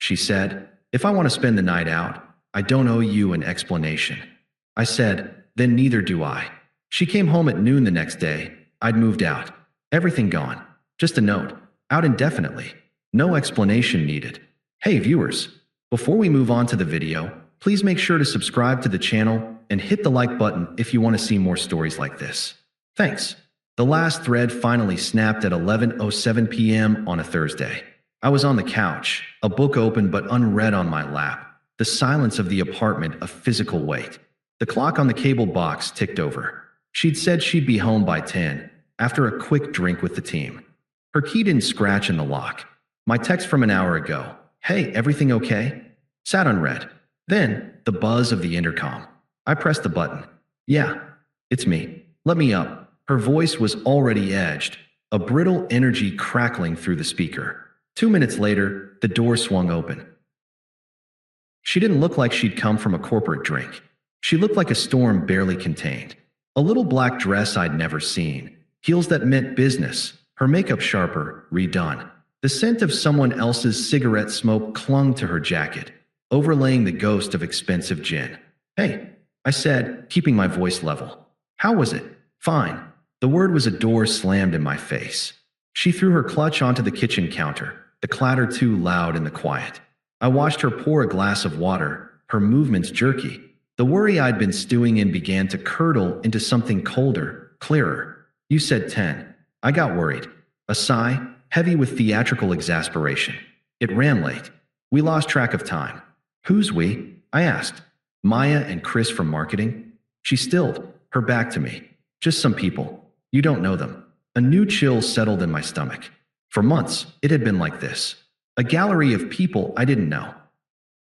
She said, "If I want to spend the night out, I don't owe you an explanation." I said, "Then neither do I." She came home at noon the next day. I'd moved out. Everything gone. Just a note. Out indefinitely. No explanation needed. Hey viewers, before we move on to the video, please make sure to subscribe to the channel and hit the like button if you want to see more stories like this. Thanks. The last thread finally snapped at 11:07 p.m. on a Thursday. I was on the couch, a book open but unread on my lap, the silence of the apartment a physical weight. The clock on the cable box ticked over. She'd said she'd be home by 10, after a quick drink with the team. Her key didn't scratch in the lock. My text from an hour ago, "Hey, everything okay?" sat unread. Then, the buzz of the intercom. I pressed the button. "Yeah, it's me. Let me up." Her voice was already edged, a brittle energy crackling through the speaker. 2 minutes later, the door swung open. She didn't look like she'd come from a corporate drink. She looked like a storm barely contained. A little black dress I'd never seen, heels that meant business, her makeup sharper, redone. The scent of someone else's cigarette smoke clung to her jacket, overlaying the ghost of expensive gin. "Hey," I said, keeping my voice level. "How was it?" "Fine." The word was a door slammed in my face. She threw her clutch onto the kitchen counter, the clatter too loud in the quiet. I watched her pour a glass of water, her movements jerky. The worry I'd been stewing in began to curdle into something colder, clearer. "You said 10. I got worried." A sigh, heavy with theatrical exasperation. "It ran late. We lost track of time." "Who's we?" I asked. "Maya and Chris from marketing." She stilled, her back to me. "Just some people. You don't know them." A new chill settled in my stomach. For months, it had been like this. A gallery of people I didn't know.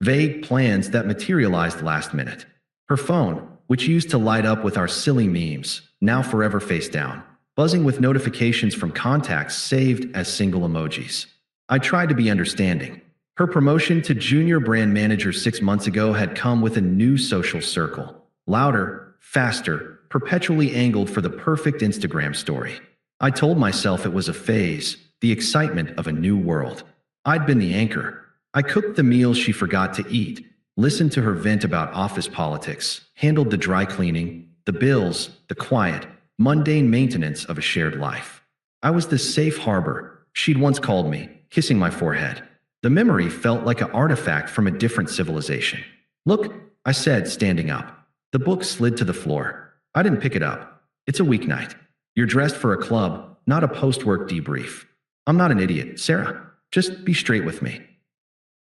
Vague plans that materialized last minute. Her phone, which used to light up with our silly memes, now forever face down, buzzing with notifications from contacts saved as single emojis. I tried to be understanding. Her promotion to junior brand manager 6 months ago had come with a new social circle. Louder, faster, perpetually angled for the perfect Instagram story. I told myself it was a phase, the excitement of a new world. I'd been the anchor. I cooked the meals she forgot to eat, listened to her vent about office politics, handled the dry cleaning, the bills, the quiet, mundane maintenance of a shared life. I was the safe harbor she'd once called me, kissing my forehead. The memory felt like an artifact from a different civilization. "Look," I said, standing up. The book slid to the floor. I didn't pick it up. "It's a weeknight. You're dressed for a club, not a post-work debrief." "I'm not an idiot, Sarah. Just be straight with me."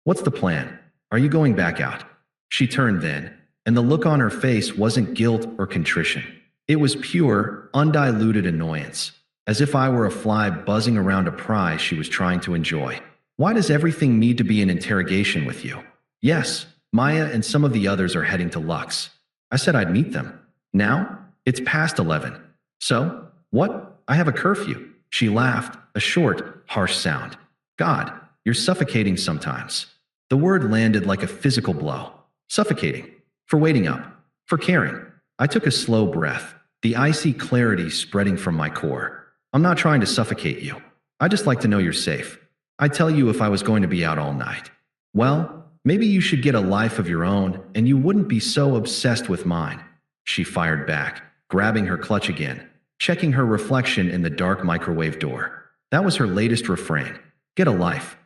"What's the plan? Are you going back out?" She turned then, and the look on her face wasn't guilt or contrition. It was pure, undiluted annoyance, as if I were a fly buzzing around a prize she was trying to enjoy. "Why does everything need to be an interrogation with you?" "Yes, Maya and some of the others are heading to Lux. I said I'd meet them. Now? It's past 11. So? What? I have a curfew." She laughed, a short, harsh sound. "God, you're suffocating sometimes." The word landed like a physical blow. Suffocating. For waiting up. For caring. I took a slow breath, the icy clarity spreading from my core. "I'm not trying to suffocate you. I just like to know you're safe. I'd tell you if I was going to be out all night. Well, maybe you should get a life of your own and you wouldn't be so obsessed with mine." She fired back, grabbing her clutch again, checking her reflection in the dark microwave door. That was her latest refrain. Get a life.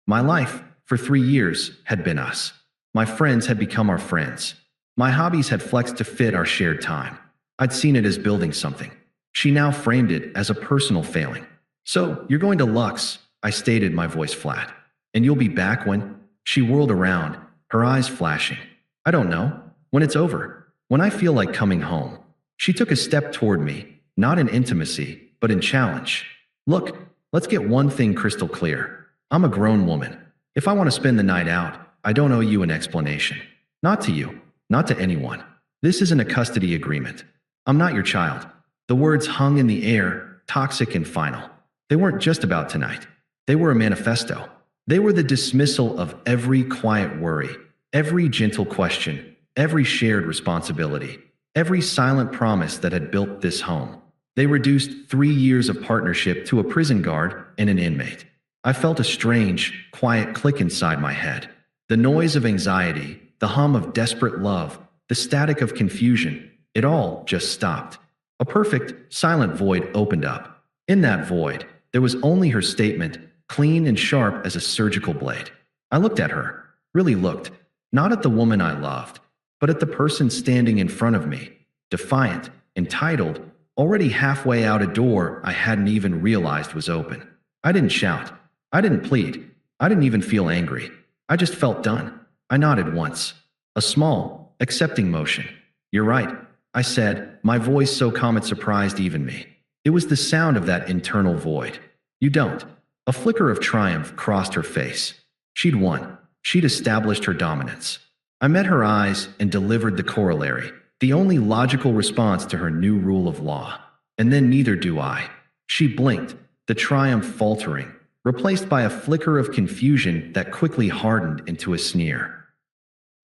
My life, for 3 years, had been us. My friends had become our friends. My hobbies had flexed to fit our shared time. I'd seen it as building something. She now framed it as a personal failing. "So, you're going to Lux," I stated, my voice flat. "And you'll be back when?" She whirled around, her eyes flashing. "I don't know. When it's over. When I feel like coming home." She took a step toward me, not in intimacy, but in challenge. "Look, let's get one thing crystal clear. I'm a grown woman. If I want to spend the night out, I don't owe you an explanation. Not to you, not to anyone. This isn't a custody agreement. I'm not your child." The words hung in the air, toxic and final. They weren't just about tonight. They were a manifesto. They were the dismissal of every quiet worry, every gentle question, every shared responsibility, every silent promise that had built this home. They reduced 3 years of partnership to a prison guard and an inmate. I felt a strange, quiet click inside my head. The noise of anxiety, the hum of desperate love, the static of confusion, it all just stopped. A perfect, silent void opened up. In that void, there was only her statement, clean and sharp as a surgical blade. I looked at her, really looked, not at the woman I loved, but at the person standing in front of me, defiant, entitled, already halfway out a door I hadn't even realized was open. I didn't shout. I didn't plead. I didn't even feel angry. I just felt done. I nodded once. A small, accepting motion. "You're right," I said, my voice so calm it surprised even me. It was the sound of that internal void. "You don't." A flicker of triumph crossed her face. She'd won. She'd established her dominance. I met her eyes and delivered the corollary, the only logical response to her new rule of law. And then neither do I. She blinked, the triumph faltering, replaced by a flicker of confusion that quickly hardened into a sneer.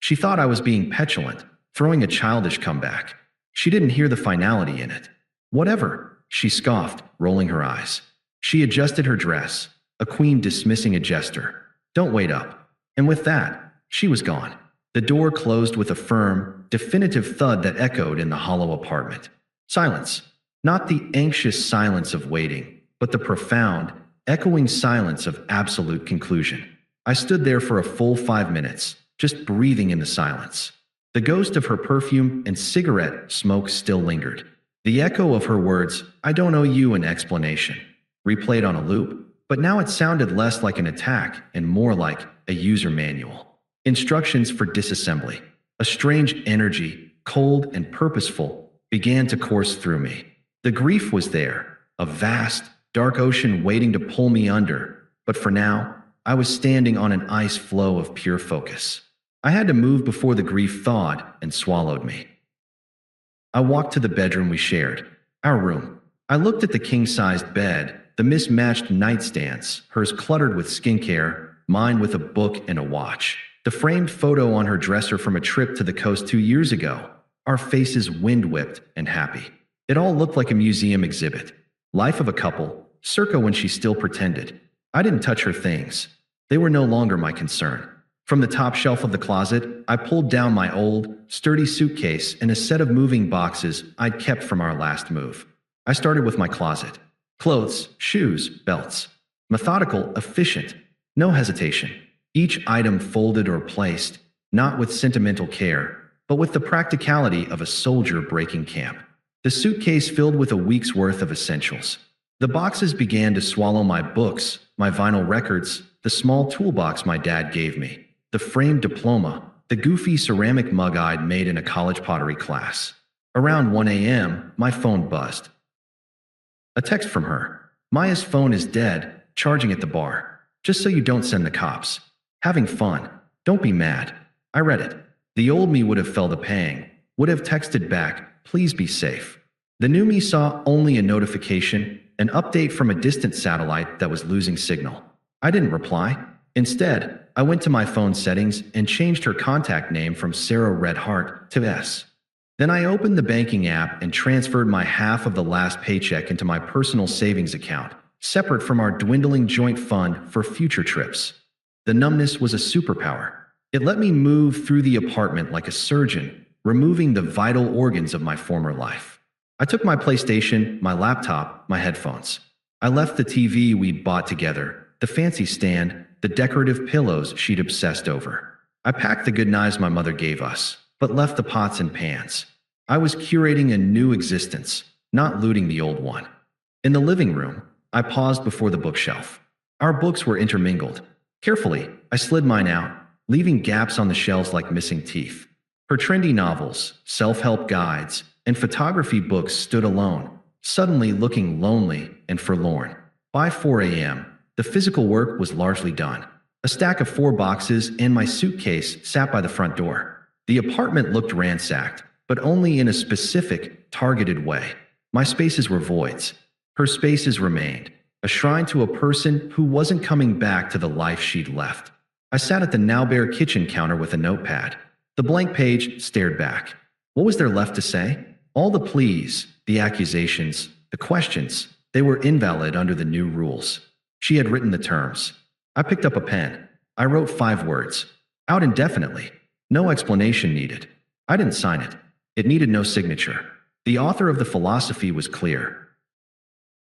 She thought I was being petulant, throwing a childish comeback. She didn't hear the finality in it. "Whatever," she scoffed, rolling her eyes. She adjusted her dress, a queen dismissing a jester. "Don't wait up." And with that, she was gone. The door closed with a firm, definitive thud that echoed in the hollow apartment. Silence. Not the anxious silence of waiting, but the profound, echoing silence of absolute conclusion. I stood there for a full 5 minutes, just breathing in the silence. The ghost of her perfume and cigarette smoke still lingered. The echo of her words, "I don't owe you an explanation," replayed on a loop, but now it sounded less like an attack and more like a user manual. Instructions for disassembly. A strange energy, cold and purposeful, began to course through me. The grief was there, a vast, dark ocean waiting to pull me under, but for now, I was standing on an ice floe of pure focus. I had to move before the grief thawed and swallowed me. I walked to the bedroom we shared, our room. I looked at the king-sized bed, the mismatched nightstands, hers cluttered with skincare, mine with a book and a watch. The framed photo on her dresser from a trip to the coast 2 years ago, our faces wind-whipped and happy. It all looked like a museum exhibit. Life of a couple, circa when she still pretended. I didn't touch her things. They were no longer my concern. From the top shelf of the closet, I pulled down my old, sturdy suitcase and a set of moving boxes I'd kept from our last move. I started with my closet. Clothes, shoes, belts. Methodical, efficient. No hesitation. Each item folded or placed, not with sentimental care, but with the practicality of a soldier breaking camp. The suitcase filled with a week's worth of essentials. The boxes began to swallow my books, my vinyl records, the small toolbox my dad gave me, the framed diploma, the goofy ceramic mug I'd made in a college pottery class. Around 1 a.m., my phone buzzed. A text from her. "Maya's phone is dead, charging at the bar. Just so you don't send the cops. Having fun. Don't be mad." I read it. The old me would have felt a pang, would have texted back, "Please be safe." The new me saw only a notification, an update from a distant satellite that was losing signal. I didn't reply. Instead, I went to my phone settings and changed her contact name from Sarah Redhart to S. Then I opened the banking app and transferred my half of the last paycheck into my personal savings account, separate from our dwindling joint fund for future trips. The numbness was a superpower. It let me move through the apartment like a surgeon, removing the vital organs of my former life. I took my PlayStation, my laptop, my headphones. I left the TV we'd bought together, the fancy stand, the decorative pillows she'd obsessed over. I packed the good knives my mother gave us, but left the pots and pans. I was curating a new existence, not looting the old one. In the living room, I paused before the bookshelf. Our books were intermingled. Carefully, I slid mine out, leaving gaps on the shelves like missing teeth. Her trendy novels, self-help guides, and photography books stood alone, suddenly looking lonely and forlorn. By 4 a.m., the physical work was largely done. A stack of 4 boxes and my suitcase sat by the front door. The apartment looked ransacked, but only in a specific, targeted way. My spaces were voids. Her spaces remained, a shrine to a person who wasn't coming back to the life she'd left. I sat at the now-bare kitchen counter with a notepad. The blank page stared back. What was there left to say? All the pleas, the accusations, the questions, they were invalid under the new rules. She had written the terms. I picked up a pen. I wrote 5 words. Out indefinitely. No explanation needed. I didn't sign it. It needed no signature. The author of the philosophy was clear.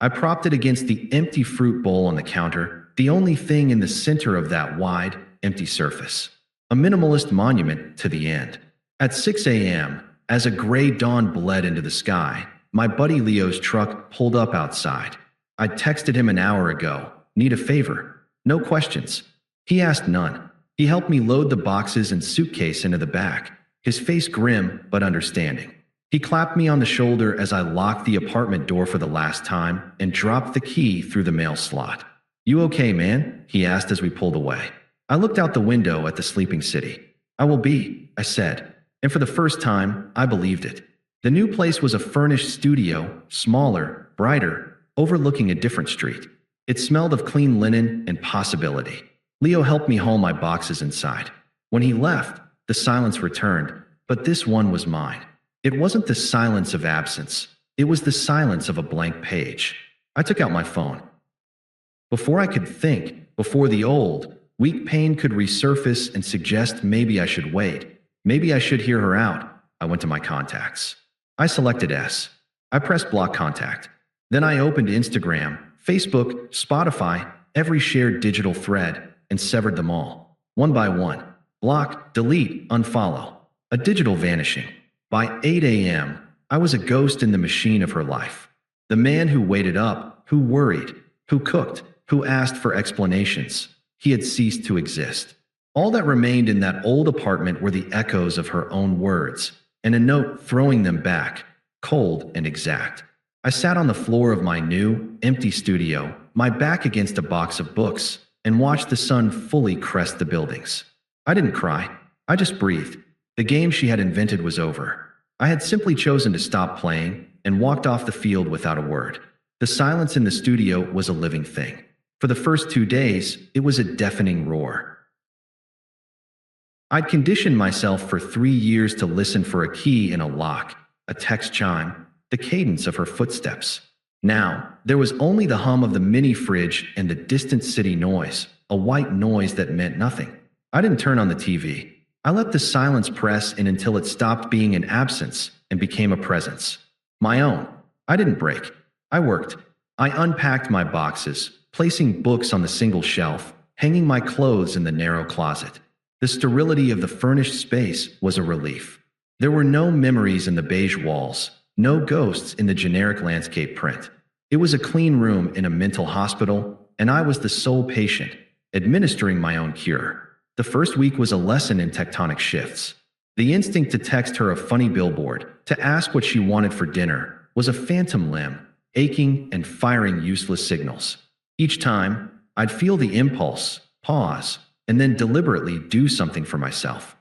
I propped it against the empty fruit bowl on the counter, the only thing in the center of that wide, empty surface. A minimalist monument to the end. At 6 a.m., as a gray dawn bled into the sky, my buddy Leo's truck pulled up outside. I texted him an hour ago. Need a favor? No questions. He asked none. He helped me load the boxes and suitcase into the back, his face grim but understanding. He clapped me on the shoulder as I locked the apartment door for the last time and dropped the key through the mail slot. "You okay, man?" he asked as we pulled away. I looked out the window at the sleeping city. "I will be," I said, and for the first time, I believed it. The new place was a furnished studio, smaller, brighter, overlooking a different street. It smelled of clean linen and possibility. Leo helped me haul my boxes inside. When he left, the silence returned, but this one was mine. It wasn't the silence of absence. It was the silence of a blank page. I took out my phone. Before I could think, before the old, weak pain could resurface and suggest maybe I should wait, maybe I should hear her out, I went to my contacts. I selected S. I pressed block contact. Then I opened Instagram, Facebook, Spotify, every shared digital thread, and severed them all. One by one. Block, delete, unfollow. A digital vanishing. By 8 a.m., I was a ghost in the machine of her life. The man who waited up, who worried, who cooked, who asked for explanations. He had ceased to exist. All that remained in that old apartment were the echoes of her own words, and a note throwing them back, cold and exact. I sat on the floor of my new, empty studio, my back against a box of books, and watched the sun fully crest the buildings. I didn't cry. I just breathed. The game she had invented was over. I had simply chosen to stop playing and walked off the field without a word. The silence in the studio was a living thing. For the first 2 days, it was a deafening roar. I'd conditioned myself for 3 years to listen for a key in a lock, a text chime, the cadence of her footsteps. Now, there was only the hum of the mini fridge and the distant city noise, a white noise that meant nothing. I didn't turn on the TV. I let the silence press in until it stopped being an absence and became a presence. My own. I didn't break. I worked. I unpacked my boxes, placing books on the single shelf, hanging my clothes in the narrow closet. The sterility of the furnished space was a relief. There were no memories in the beige walls, no ghosts in the generic landscape print. It was a clean room in a mental hospital, and I was the sole patient, administering my own cure. The first week was a lesson in tectonic shifts. The instinct to text her a funny billboard, to ask what she wanted for dinner, was a phantom limb, aching and firing useless signals. Each time, I'd feel the impulse, pause, and then deliberately do something for myself.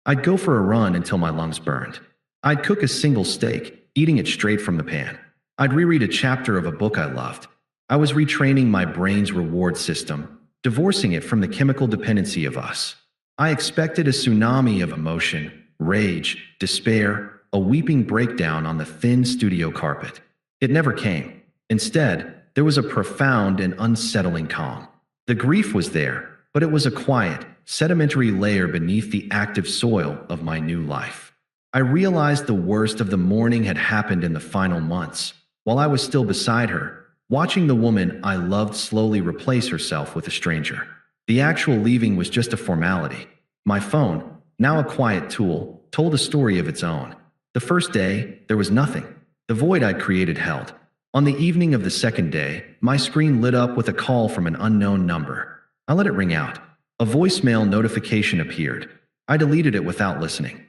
I'd go for a run until my lungs burned. I'd cook a single steak, eating it straight from the pan. I'd reread a chapter of a book I loved. I was retraining my brain's reward system, divorcing it from the chemical dependency of us. I expected a tsunami of emotion, rage, despair, a weeping breakdown on the thin studio carpet. It never came. Instead, there was a profound and unsettling calm. The grief was there, but it was a quiet, sedimentary layer beneath the active soil of my new life. I realized the worst of the mourning had happened in the final months, while I was still beside her, watching the woman I loved slowly replace herself with a stranger. The actual leaving was just a formality. My phone, now a quiet tool, told a story of its own. The first day, there was nothing. The void I'd created held. On the evening of the second day, my screen lit up with a call from an unknown number. I let it ring out. A voicemail notification appeared. I deleted it without listening.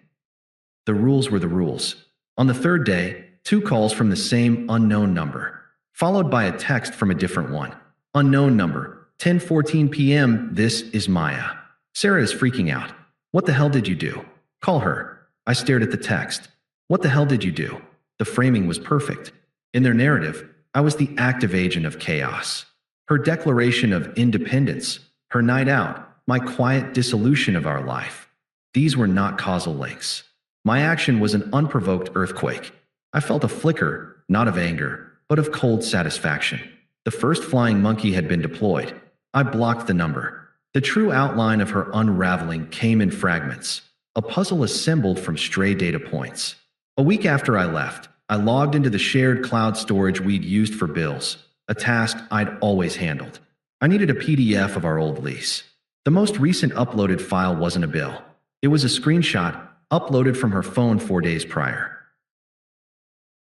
The rules were the rules. On the third day, 2 calls from the same unknown number, followed by a text from a different one. Unknown number, 10:14 p.m. This is Maya. Sarah is freaking out. What the hell did you do? Call her. I stared at the text. What the hell did you do? The framing was perfect. In their narrative, I was the active agent of chaos. Her declaration of independence, her night out, my quiet dissolution of our life. These were not causal links. My action was an unprovoked earthquake. I felt a flicker, not of anger, but of cold satisfaction. The first flying monkey had been deployed. I blocked the number. The true outline of her unraveling came in fragments, a puzzle assembled from stray data points. A week after I left, I logged into the shared cloud storage we'd used for bills, a task I'd always handled. I needed a PDF of our old lease. The most recent uploaded file wasn't a bill. It was a screenshot uploaded from her phone 4 days prior.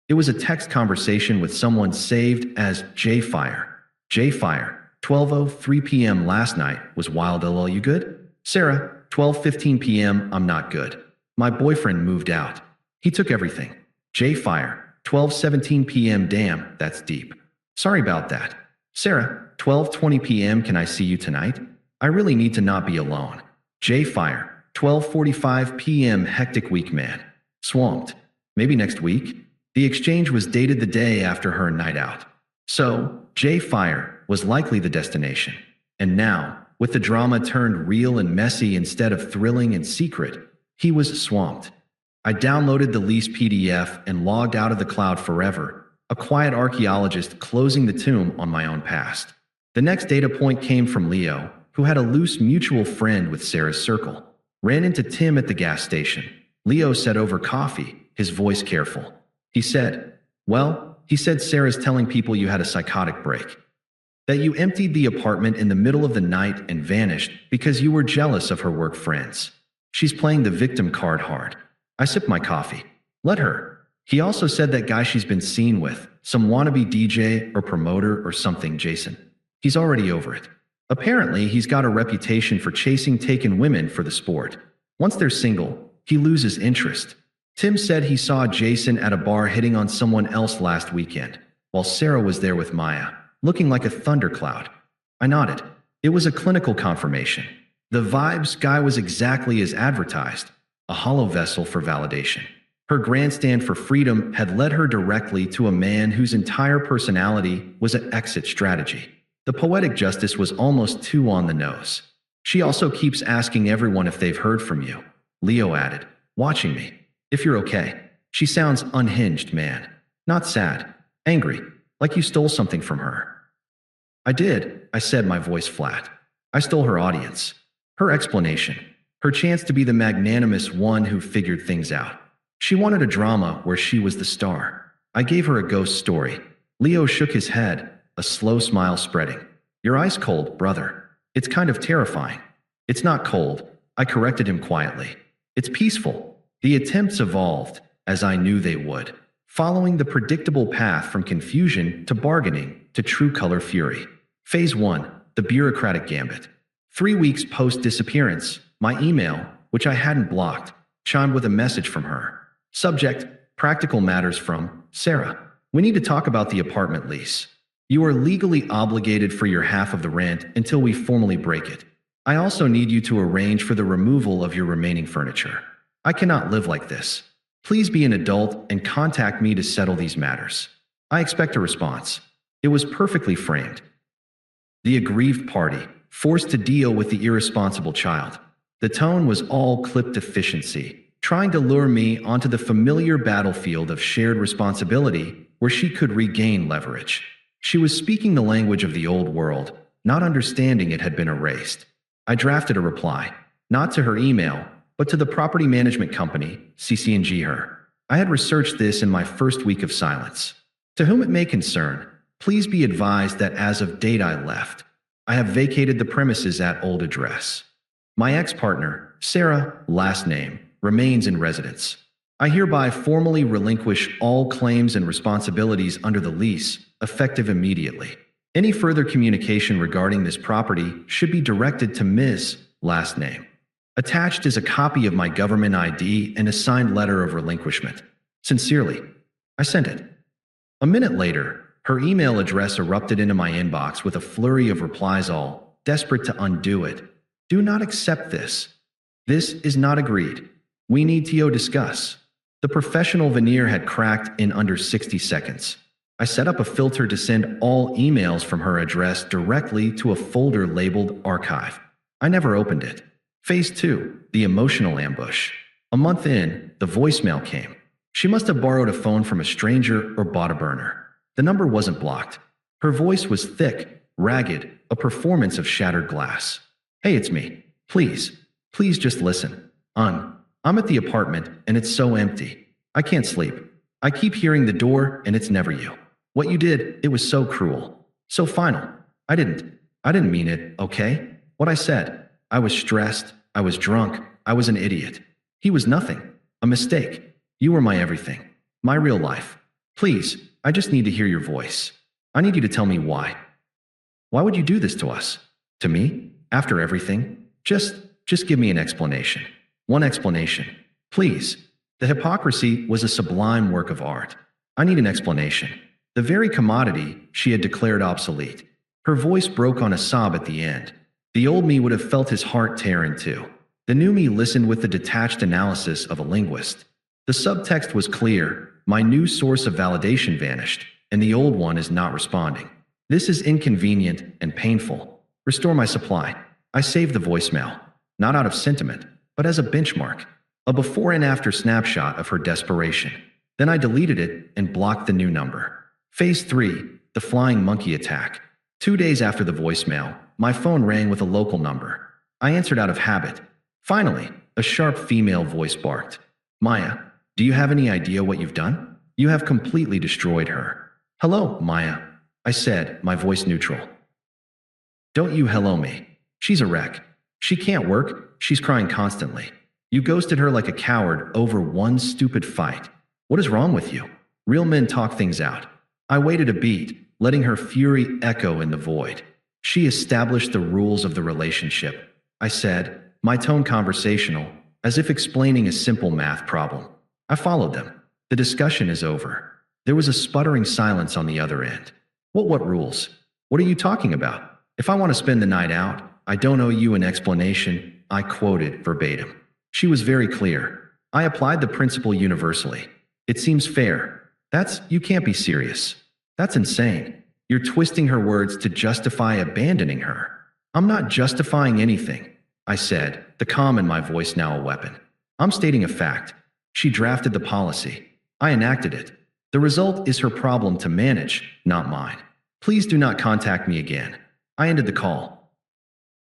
It was a text conversation with someone saved as JFire. JFire, 12:03 p.m. last night was wild. LL, you good? Sarah, 12:15 p.m. I'm not good. My boyfriend moved out. He took everything. JFire, 12:17 p.m. Damn, that's deep. Sorry about that. Sarah, 12:20 p.m. Can I see you tonight? I really need to not be alone. JFire, 12:45 p.m. Hectic week, man. Swamped. Maybe next week? The exchange was dated the day after her night out. So, JFire was likely the destination. And now, with the drama turned real and messy instead of thrilling and secret, he was swamped. I downloaded the lease PDF and logged out of the cloud forever, a quiet archaeologist closing the tomb on my own past. The next data point came from Leo, who had a loose mutual friend with Sarah's circle. Ran into Tim at the gas station. Leo said over coffee, his voice careful. He said, Sarah's telling people you had a psychotic break. That you emptied the apartment in the middle of the night and vanished because you were jealous of her work friends. She's playing the victim card hard. I sipped my coffee. Let her. He also said that guy she's been seen with, some wannabe DJ or promoter or something, Jason. He's already over it. Apparently, he's got a reputation for chasing taken women for the sport. Once they're single, he loses interest. Tim said he saw Jason at a bar hitting on someone else last weekend, while Sarah was there with Maya, looking like a thundercloud. I nodded. It was a clinical confirmation. The vibes guy was exactly as advertised, a hollow vessel for validation. Her grandstand for freedom had led her directly to a man whose entire personality was an exit strategy. The poetic justice was almost too on the nose. She also keeps asking everyone if they've heard from you, Leo added, watching me. If you're okay. She sounds unhinged, man. Not sad. Angry. Like you stole something from her. I did, I said, my voice flat. I stole her audience. Her explanation. Her chance to be the magnanimous one who figured things out. She wanted a drama where she was the star. I gave her a ghost story. Leo shook his head, a slow smile spreading. You're ice cold, brother. It's kind of terrifying. It's not cold. I corrected him quietly. It's peaceful. The attempts evolved, as I knew they would, following the predictable path from confusion to bargaining to true color fury. Phase 1, the bureaucratic gambit. 3 weeks post-disappearance, my email, which I hadn't blocked, chimed with a message from her. Subject, practical matters from Sarah. We need to talk about the apartment lease. You are legally obligated for your half of the rent until we formally break it. I also need you to arrange for the removal of your remaining furniture. I cannot live like this. Please be an adult and contact me to settle these matters. I expect a response. It was perfectly framed. The aggrieved party, forced to deal with the irresponsible child. The tone was all clipped efficiency, trying to lure me onto the familiar battlefield of shared responsibility where she could regain leverage. She was speaking the language of the old world, not understanding it had been erased. I drafted a reply, not to her email, but to the property management company, CC&G her. I had researched this in my first week of silence. To whom it may concern, please be advised that as of date I left, I have vacated the premises at old address. My ex-partner, Sarah, last name, remains in residence. I hereby formally relinquish all claims and responsibilities under the lease, effective immediately. Any further communication regarding this property should be directed to Ms. last name. Attached is a copy of my government ID and a signed letter of relinquishment. Sincerely, I sent it. A minute later, her email address erupted into my inbox with a flurry of replies, all desperate to undo it. Do not accept this. This is not agreed. We need to discuss. The professional veneer had cracked in under 60 seconds. I set up a filter to send all emails from her address directly to a folder labeled Archive. I never opened it. Phase 2, the emotional ambush. A month in, the voicemail came. She must have borrowed a phone from a stranger or bought a burner. The number wasn't blocked. Her voice was thick, ragged, a performance of shattered glass. Hey, it's me. Please just listen. I'm at the apartment and it's so empty. I can't sleep. I keep hearing the door and it's never you. What you did, it was so cruel. So final. I didn't mean it, okay? What I said. I was stressed. I was drunk. I was an idiot. He was nothing. A mistake. You were my everything. My real life. Please, I just need to hear your voice. I need you to tell me why. Why would you do this to us? To me? After everything? Just give me an explanation. One explanation. Please. The hypocrisy was a sublime work of art. I need an explanation. The very commodity she had declared obsolete. Her voice broke on a sob at the end. The old me would have felt his heart tear in two. The new me listened with the detached analysis of a linguist. The subtext was clear. My new source of validation vanished, and the old one is not responding. This is inconvenient and painful. Restore my supply. I saved the voicemail, not out of sentiment, but as a benchmark, a before and after snapshot of her desperation. Then I deleted it and blocked the new number. Phase 3, the flying monkey attack. 2 days after the voicemail, my phone rang with a local number. I answered out of habit. Finally, a sharp female voice barked. Maya, do you have any idea what you've done? You have completely destroyed her. Hello, Maya, I said, my voice neutral. Don't you hello me. She's a wreck. She can't work. She's crying constantly. You ghosted her like a coward over one stupid fight. What is wrong with you? Real men talk things out. I waited a beat, letting her fury echo in the void. She established the rules of the relationship, I said, my tone conversational, as if explaining a simple math problem. I followed them. The discussion is over. There was a sputtering silence on the other end. What rules? What are you talking about? If I want to spend the night out, I don't owe you an explanation, I quoted verbatim. She was very clear. I applied the principle universally. It seems fair. You can't be serious. That's insane. You're twisting her words to justify abandoning her. I'm not justifying anything, I said, the calm in my voice now a weapon. I'm stating a fact. She drafted the policy. I enacted it. The result is her problem to manage, not mine. Please do not contact me again. I ended the call.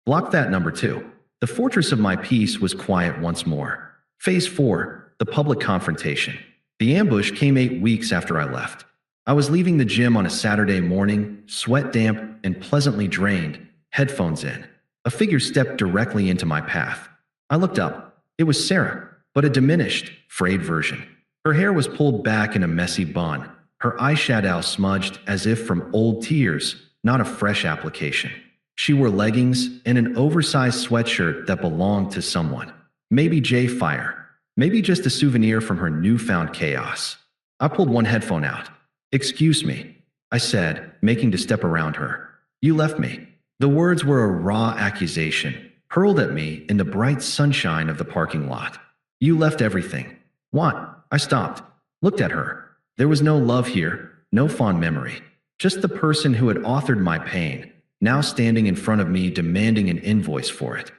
Block that number too. The fortress of my peace was quiet once more. Phase 4, the public confrontation. The ambush came 8 weeks after I left. I was leaving the gym on a Saturday morning, sweat damp and pleasantly drained, headphones in. A figure stepped directly into my path. I looked up. It was Sarah, but a diminished, frayed version. Her hair was pulled back in a messy bun, her eyeshadow smudged as if from old tears, not a fresh application. She wore leggings and an oversized sweatshirt that belonged to someone. Maybe Jay Fire. Maybe just a souvenir from her newfound chaos. I pulled one headphone out. Excuse me, I said, making to step around her. You left me. The words were a raw accusation, hurled at me in the bright sunshine of the parking lot. You left everything. What? I stopped, looked at her. There was no love here, no fond memory. Just the person who had authored my pain, now standing in front of me demanding an invoice for it.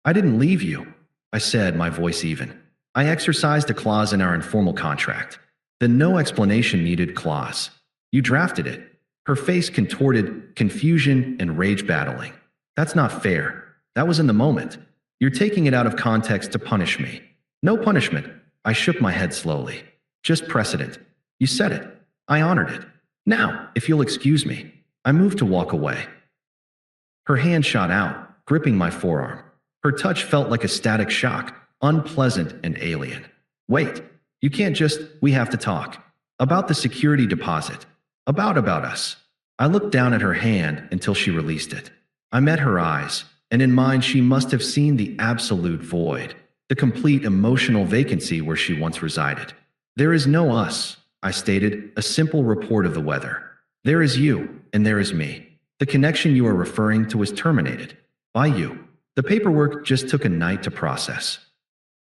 I didn't leave you, I said, my voice even. I exercised a clause in our informal contract. The no explanation needed clause. You drafted it. Her face contorted, confusion and rage battling. That's not fair. That was in the moment. You're taking it out of context to punish me. No punishment. I shook my head slowly. Just precedent. You said it. I honored it. Now, if you'll excuse me. I moved to walk away. Her hand shot out, gripping my forearm. Her touch felt like a static shock, unpleasant and alien. Wait, you can't just, we have to talk. About the security deposit. About us. I looked down at her hand until she released it. I met her eyes, and in mine she must have seen the absolute void, the complete emotional vacancy where she once resided. There is no us, I stated, a simple report of the weather. There is you, and there is me. The connection you are referring to was terminated. By you. The paperwork just took a night to process.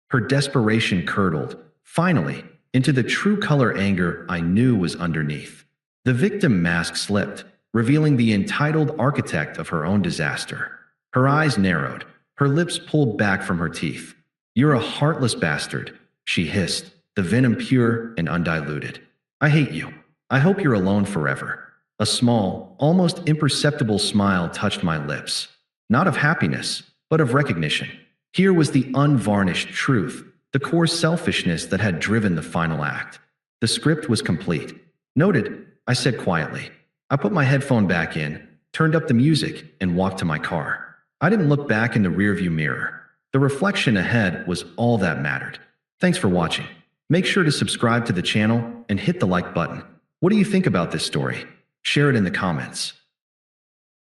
Her desperation curdled, finally, into the true color anger I knew was underneath. The victim mask slipped, revealing the entitled architect of her own disaster. Her eyes narrowed, her lips pulled back from her teeth. You're a heartless bastard, she hissed, the venom pure and undiluted. I hate you. I hope you're alone forever. A small, almost imperceptible smile touched my lips. Not of happiness, but of recognition. Here was the unvarnished truth, the core selfishness that had driven the final act. The script was complete. Noted, I said quietly. I put my headphone back in, turned up the music, and walked to my car. I didn't look back in the rearview mirror. The reflection ahead was all that mattered. Thanks for watching. Make sure to subscribe to the channel and hit the like button. What do you think about this story? Share it in the comments.